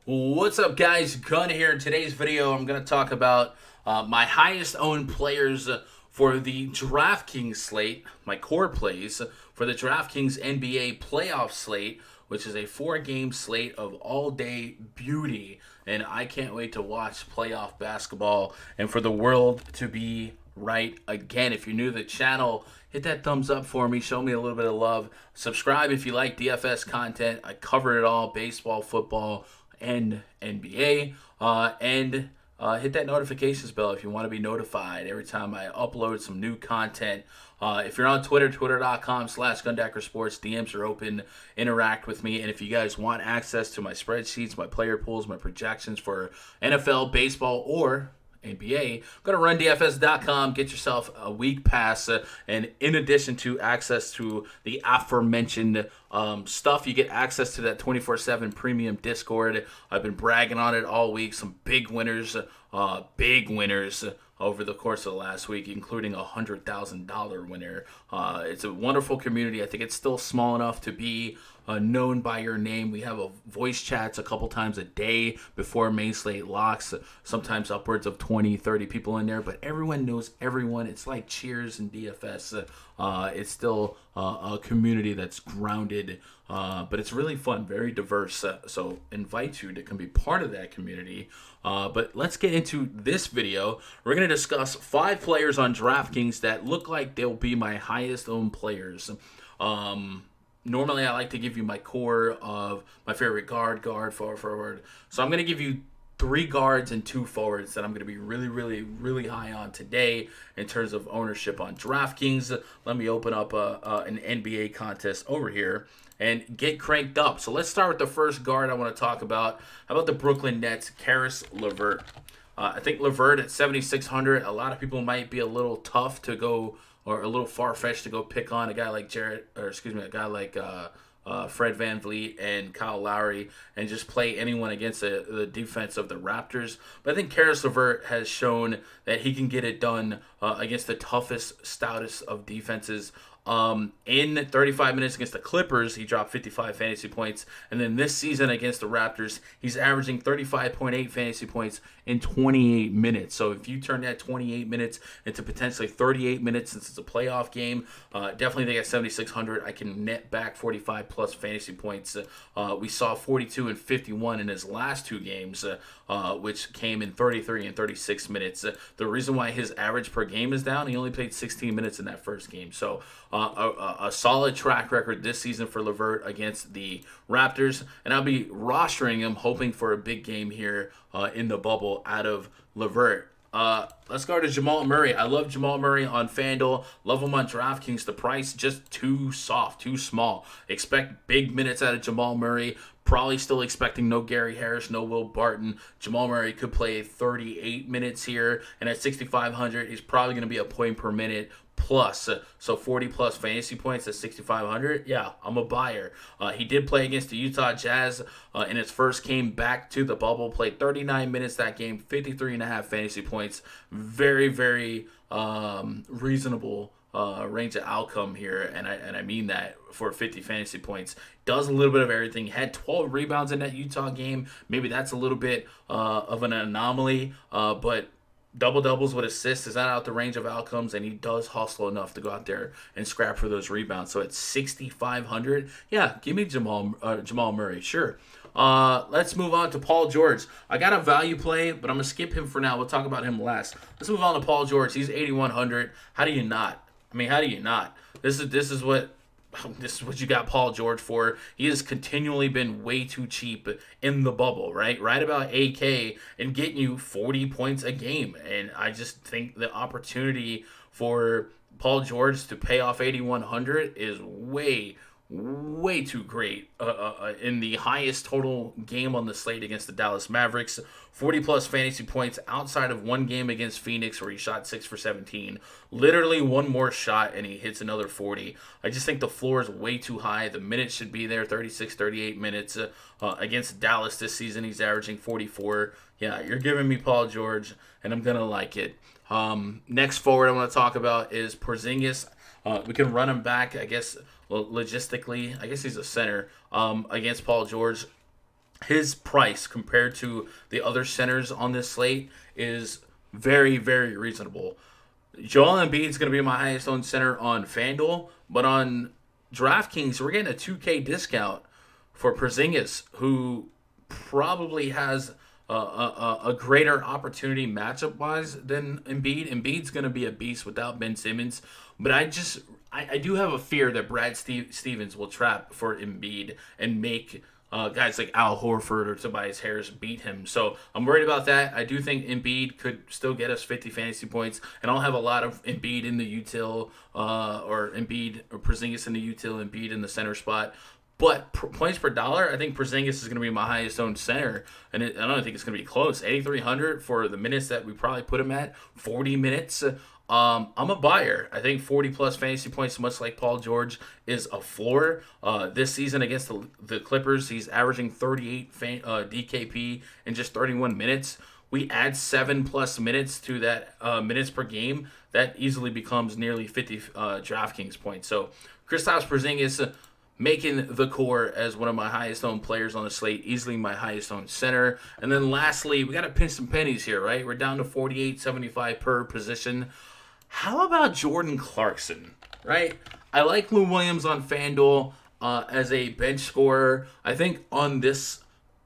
What's up, guys? Gun here. In today's video, I'm going to talk about my highest owned players for the DraftKings slate, my core plays for the DraftKings NBA Playoff Slate, which is a 4-game slate of all-day beauty. And I can't wait to watch playoff basketball and for the world to be right again. If you're new to the channel, hit that thumbs up for me. Show me a little bit of love. Subscribe if you like DFS content. I cover it all: baseball, football, and NBA. And hit that notifications bell if you want to be notified every time I upload some new content. If you're on Twitter, twitter.com/GundackerSports, DMs are open. Interact with me. And if you guys want access to my spreadsheets, my player pools, my projections for NFL, baseball, or NBA, go to rundfs.com, get yourself a week pass, and in addition to access to the aforementioned stuff, you get access to that 24/7 premium Discord. I've been bragging on it all week. Some big winners over the course of the last week, including a $100,000 winner. It's a wonderful community. I think it's still small enough to be known by your name. We have a voice chats a couple times a day before main slate locks, sometimes upwards of 20, 30 people in there, but everyone knows everyone. It's like Cheers and DFS. It's still a community that's grounded, but it's really fun, very diverse. So invite you to come be part of that community. But let's get into this video. We're going to discuss 5 players on DraftKings that look like they'll be my highest owned players. Normally, I like to give you my core of my favorite guard, forward. So I'm going to give you 3 guards and 2 forwards that I'm going to be really high on today in terms of ownership on DraftKings. Let me open up an NBA contest over here and get cranked up. So let's start with the first guard I want to talk about. How about the Brooklyn Nets, Caris Levert? I think Levert at 7,600. A lot of people might be a little tough to go, or a little far-fetched to go pick on a guy like Fred VanVleet and Kyle Lowry and just play anyone against the defense of the Raptors. But I think Caris Levert has shown that he can get it done against the toughest, stoutest of defenses. In 35 minutes against the Clippers, he dropped 55 fantasy points. And then this season against the Raptors, he's averaging 35.8 fantasy points in 28 minutes. So if you turn that 28 minutes into potentially 38 minutes since it's a playoff game, definitely think at 7,600, I can net back 45 plus fantasy points. We saw 42 and 51 in his last 2 games, which came in 33 and 36 minutes. The reason why his average per game is down, he only played 16 minutes in that first game. So a solid track record this season for Levert against the Raptors, and I'll be rostering him, hoping for a big game here in the bubble out of Levert. Let's go to Jamal Murray. I love Jamal Murray on FanDuel. Love him on DraftKings. The price just too soft, too small. Expect big minutes out of Jamal Murray. Probably still expecting no Gary Harris, no Will Barton. Jamal Murray could play 38 minutes here, and at 6,500, he's probably going to be a point per minute plus. So 40 plus fantasy points at 6,500. Yeah, I'm a buyer. He did play against the Utah Jazz in his first game back to the bubble. Played 39 minutes that game, 53.5 fantasy points. Very reasonable range of outcome here, and I mean that for 50 fantasy points. Does a little bit of everything. Had 12 rebounds in that Utah game. Maybe that's a little bit of an anomaly, but double-doubles with assists is not out the range of outcomes, and he does hustle enough to go out there and scrap for those rebounds. So at 6,500, yeah, give me Jamal Murray, sure. Let's move on to Paul George. I got a value play, but I'm going to skip him for now. We'll talk about him last. Let's move on to Paul George. He's 8,100. How do you not? I mean, how do you not? This is what you got Paul George for. He has continually been way too cheap in the bubble, right? Right about AK and getting you 40 points a game. And I just think the opportunity for Paul George to pay off 8,100 is way too great in the highest total game on the slate against the Dallas Mavericks. 40 plus fantasy points outside of one game against Phoenix where he shot 6 for 17. Literally one more shot and he hits another 40. I just think the floor is way too high. The minutes should be there, 36, 38 minutes. Against Dallas this season, he's averaging 44. Yeah, you're giving me Paul George, and I'm going to like it. Next forward I want to talk about is Porzingis. We can run him back, I guess, logistically. I guess he's a center against Paul George. his price compared to the other centers on this slate is very, very reasonable. Joel Embiid is going to be my highest owned center on FanDuel, but on DraftKings, we're getting a 2K discount for Porzingis, who probably has a greater opportunity matchup wise than Embiid. Embiid's going to be a beast without Ben Simmons, but I do have a fear that Brad Stevens will trap for Embiid and make guys like Al Horford or Tobias Harris beat him. So I'm worried about that. I do think Embiid could still get us 50 fantasy points, and I'll have a lot of Embiid in the util, or Embiid or Porzingis in the util, Embiid in the center spot. But points per dollar, I think Porzingis is going to be my highest owned center, and I don't think it's going to be close. 8,300 for the minutes that we probably put him at, 40 minutes. I'm a buyer. I think 40 plus fantasy points, much like Paul George, is a floor. This season against the Clippers, he's averaging 38 DKP in just 31 minutes. We add 7 plus minutes to that minutes per game. That easily becomes nearly 50 DraftKings points. So Kristaps Porzingis making the core as one of my highest owned players on the slate, easily my highest owned center. And then lastly, we got to pinch some pennies here, right? We're down to 48.75 per position. How about Jordan Clarkson, right? I like Lou Williams on FanDuel as a bench scorer. I think on this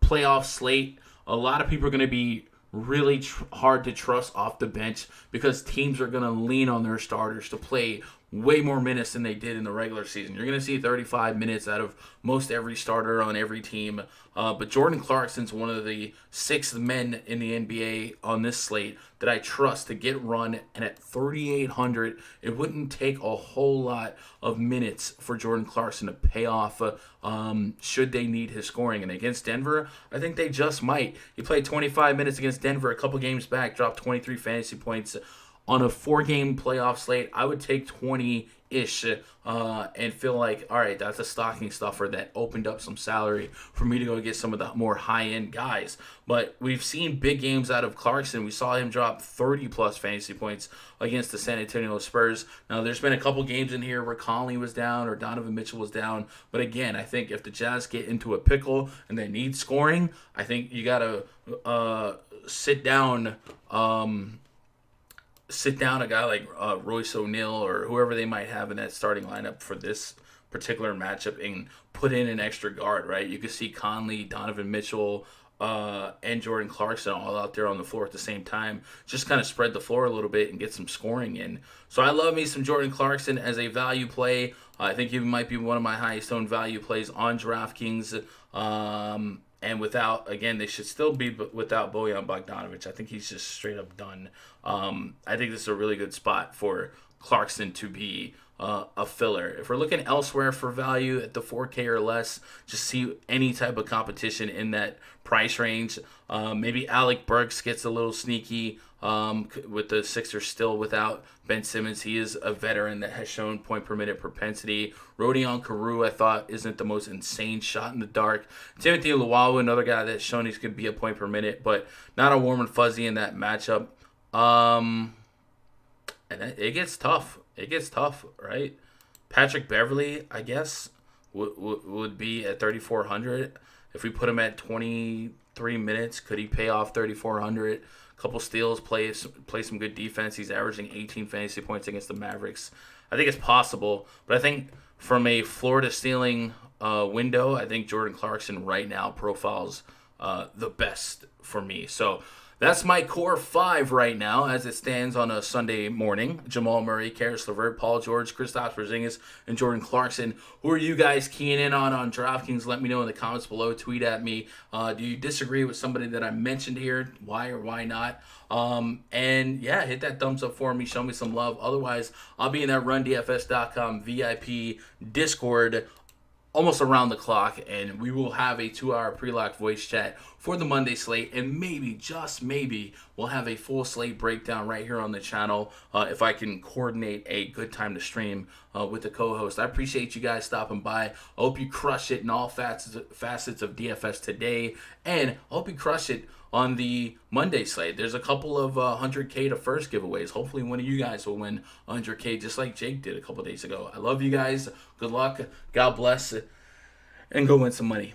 playoff slate, a lot of people are going to be really hard to trust off the bench because teams are going to lean on their starters to play way more minutes than they did in the regular season. You're going to see 35 minutes out of most every starter on every team. But Jordan Clarkson's one of the 6 men in the NBA on this slate that I trust to get run. And at 3,800, it wouldn't take a whole lot of minutes for Jordan Clarkson to pay off should they need his scoring. And against Denver, I think they just might. He played 25 minutes against Denver a couple games back, dropped 23 fantasy points. On a 4-game playoff slate, I would take 20-ish and feel like, all right, that's a stocking stuffer that opened up some salary for me to go get some of the more high-end guys. But we've seen big games out of Clarkson. We saw him drop 30-plus fantasy points against the San Antonio Spurs. Now, there's been a couple games in here where Conley was down or Donovan Mitchell was down. But again, I think if the Jazz get into a pickle and they need scoring, I think you got to sit down a guy like Royce O'Neal or whoever they might have in that starting lineup for this particular matchup and put in an extra guard, right? You could see Conley, Donovan Mitchell, and Jordan Clarkson all out there on the floor at the same time. Just kind of spread the floor a little bit and get some scoring in. So I love me some Jordan Clarkson as a value play. I think he might be one of my highest owned value plays on DraftKings. And without, again, they should still be without Bojan Bogdanovic. I think he's just straight up done. I think this is a really good spot for Clarkson to be a filler. If we're looking elsewhere for value at the 4K or less, just see any type of competition in that price range. Maybe Alec Burks gets a little sneaky with the Sixers still without Ben Simmons. He is a veteran that has shown point per minute propensity. Rodion Carew, I thought, isn't the most insane shot in the dark. Timothy Luwawu, another guy that's shown he's going to be a point per minute, but not a warm and fuzzy in that matchup. And it gets tough. It gets tough, right? Patrick Beverley, I guess, would be at 3,400. If we put him at 23 minutes, could he pay off 3,400? Couple steals, play some good defense. He's averaging 18 fantasy points against the Mavericks. I think it's possible, but I think from a Florida stealing window, I think Jordan Clarkson right now profiles the best for me. So that's my core 5 right now as it stands on a Sunday morning. Jamal Murray, Caris Levert, Paul George, Kristaps Porzingis, and Jordan Clarkson. Who are you guys keying in on DraftKings? Let me know in the comments below. Tweet at me. Do you disagree with somebody that I mentioned here? Why or why not? And yeah, hit that thumbs up for me. Show me some love. Otherwise, I'll be in that RunDFS.com VIP Discord almost around the clock, and we will have a 2-hour pre-lock voice chat for the Monday slate, and maybe, just maybe, we'll have a full slate breakdown right here on the channel if I can coordinate a good time to stream with the co-host. I appreciate you guys stopping by. I hope you crush it in all facets of DFS today, and I hope you crush it on the Monday slate. There's a couple of 100K to first giveaways. Hopefully one of you guys will win 100K just like Jake did a couple days ago. I love you guys. Good luck. God bless. And go win some money.